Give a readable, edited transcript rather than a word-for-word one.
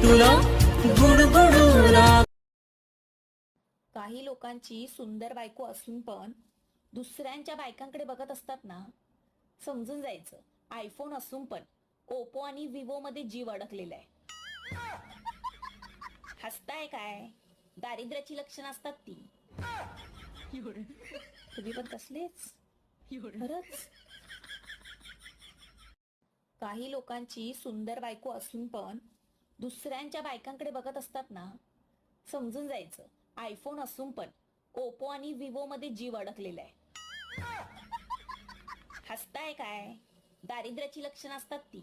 तुला गुणगुणू राग. काही लोकांची सुंदर बायको असून पण दुसऱ्यांच्या बायकांकडे बघत असतात ना, समजून जायचं आयफोन असून पण ओप्पो आणि विवो मध्ये जीव अडकलेला आहे. हसताय काय? दारिद्र्याची लक्षणं असतात ती. तुम्ही पण तसलेच खरंच. काही लोकांची सुंदर बायको असून पण दुसऱ्यांच्या बायकांकडे बघत असतात ना, समजून जायचं आयफोन असून पण ओप्पो आणि विवो मध्ये जीव अडकलेला आहे. हसताय काय? दारिद्र्याची लक्षणं असतात ती.